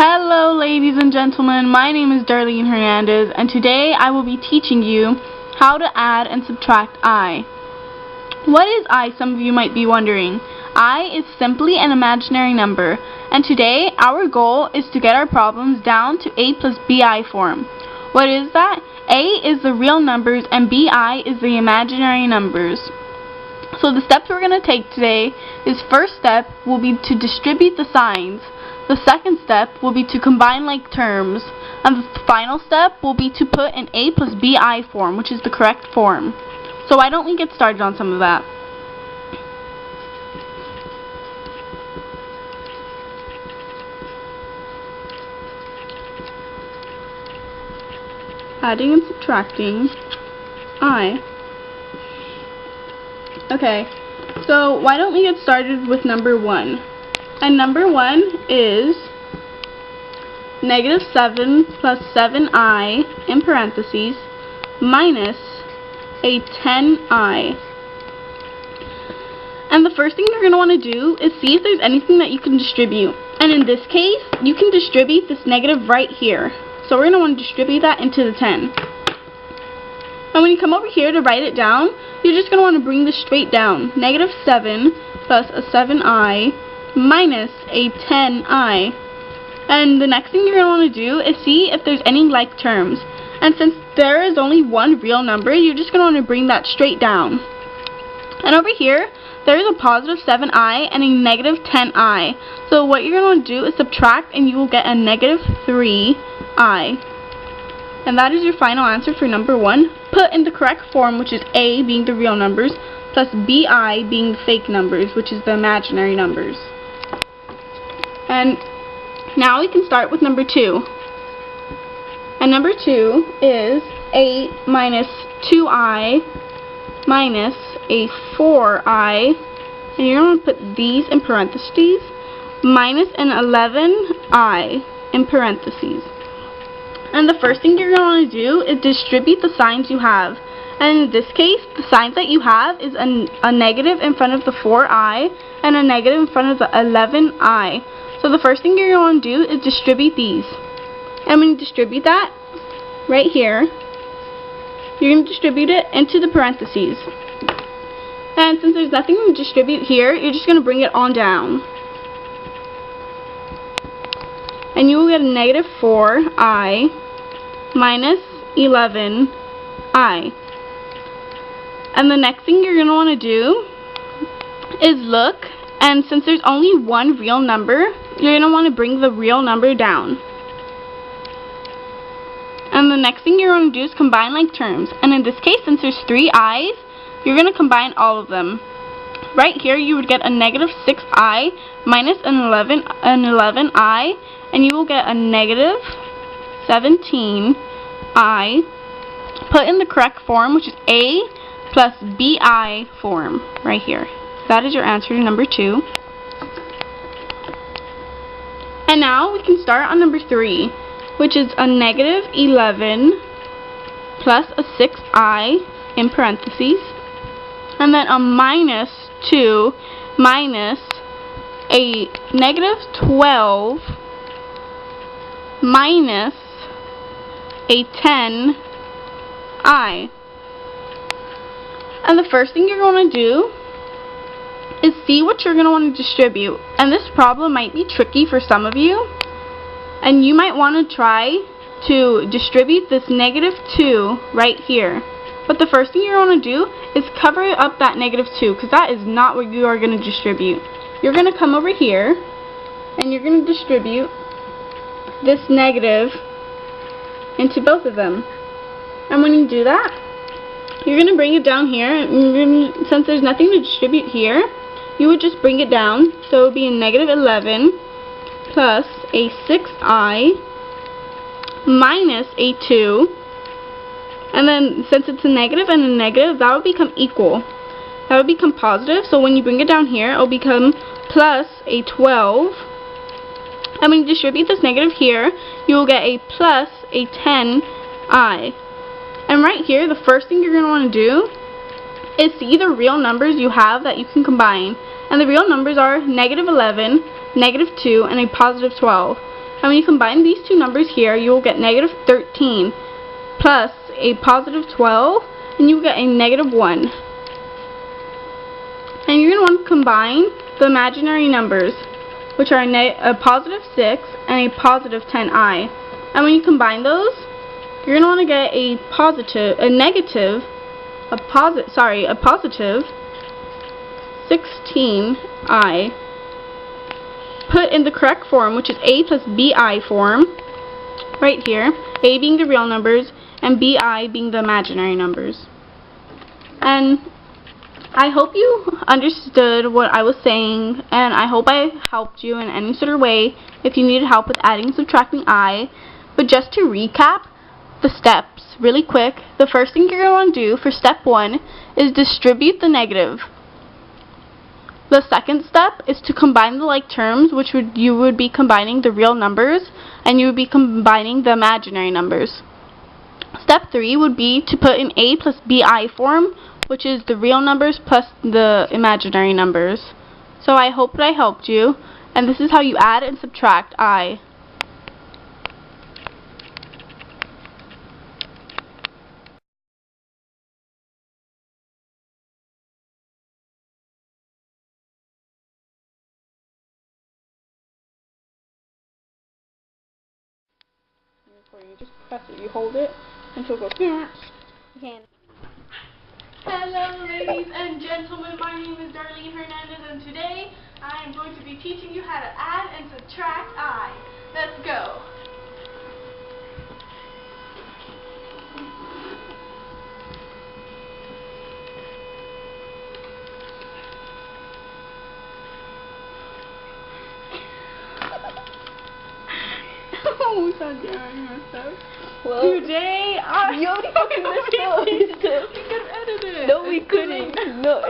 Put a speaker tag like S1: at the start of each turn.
S1: Hello ladies and gentlemen, my name is Darlene Hernandez and today I will be teaching you how to add and subtract I. What is I, some of you might be wondering? I is simply an imaginary number, and today our goal is to get our problems down to a plus bi form. What is that? A is the real numbers and bi is the imaginary numbers. So the steps we're going to take today is, first step will be to distribute the signs. The second step will be to combine like terms, and the final step will be to put an a plus bi form, which is the correct form. So why don't we get started on some of that? Adding and subtracting I. Okay, so why don't we get started with number 1? And number 1 is negative 7 plus 7i in parentheses minus a 10i. And the first thing you're going to want to do is see if there's anything that you can distribute. And in this case, you can distribute this negative right here. So we're going to want to distribute that into the 10. And when you come over here to write it down, you're just going to want to bring this straight down. Negative 7 plus a 7i minus a 10i. And the next thing you're going to want to do is see if there's any like terms. And since there is only one real number, you're just going to want to bring that straight down. And over here, there is a positive 7i and a negative 10i. So what you're going to want to do is subtract, and you will get a negative 3i. And that is your final answer for number 1, put in the correct form, which is a being the real numbers, plus bi being the fake numbers, which is the imaginary numbers. And now we can start with number 2. And number 2 is 8 minus 2i minus a 4i, and you're going to put these in parentheses, minus an 11i in parentheses. And the first thing you're going to do is distribute the signs you have. And in this case, the signs that you have is a negative in front of the 4i and a negative in front of the 11i. So the first thing you're going to do is distribute these. And when you distribute that, right here, you're going to distribute it into the parentheses. And since there's nothing to distribute here, you're just going to bring it on down. And you will get a negative 4i minus 11i. And the next thing you're going to want to do is look, and since there's only one real number, you're going to want to bring the real number down. And the next thing you're going to do is combine like terms. And in this case, since there's 3 i's, you're going to combine all of them. Right here, you would get a negative 6i minus an 11i, and you will get a negative 17i, put in the correct form, which is a plus bi form, right here. That is your answer to number 2. And now we can start on number 3, which is a negative 11 plus a 6i in parentheses, and then a minus 2 minus a negative 12 minus a 10i. And the first thing you're going to do is see what you're going to want to distribute. And this problem might be tricky for some of you, and you might want to try to distribute this negative 2 right here. But the first thing you're going to do is cover up that negative 2, because that is not what you are going to distribute. You're going to come over here, and you're going to distribute this negative into both of them. And when you do that, you're going to bring it down here, and since there's nothing to distribute here, you would just bring it down. So it would be a negative 11 plus a 6i minus a 2, and then since it's a negative and a negative, that would become equal. That would become positive, so when you bring it down here, it will become plus a 12. And when you distribute this negative here, you will get a plus a 10i. And right here, the first thing you're going to want to do is see the real numbers you have that you can combine. And the real numbers are negative 11, negative 2, and a positive 12. And when you combine these two numbers here, you will get negative 13 plus a positive 12, and you will get a negative 1. And you're going to want to combine the imaginary numbers, which are a positive 6 and a positive 10i. And when you combine those, you're going to want to get a positive 16i put in the correct form, which is a plus bi form, right here, a being the real numbers and bi being the imaginary numbers. And I hope you understood what I was saying, and I hope I helped you in any sort of way if you needed help with adding and subtracting I. But just to recap the steps really quick, the first thing you're going to do for step 1 is distribute the negative. The second step is to combine the like terms, which you would be combining the real numbers and you would be combining the imaginary numbers. Step 3 would be to put in a plus bi form, which is the real numbers plus the imaginary numbers. So I hope that I helped you, and this is how you add and subtract I. You just press it, you hold it until it goes. Hello ladies and gentlemen, my name is Darlene Hernandez, and today I am going to be teaching you how to add and subtract I. Let's go. Oh, God damn, I messed up.
S2: Well,
S1: today
S2: you already fucking messed up.
S1: We could have edited it.
S2: No, we couldn't. No.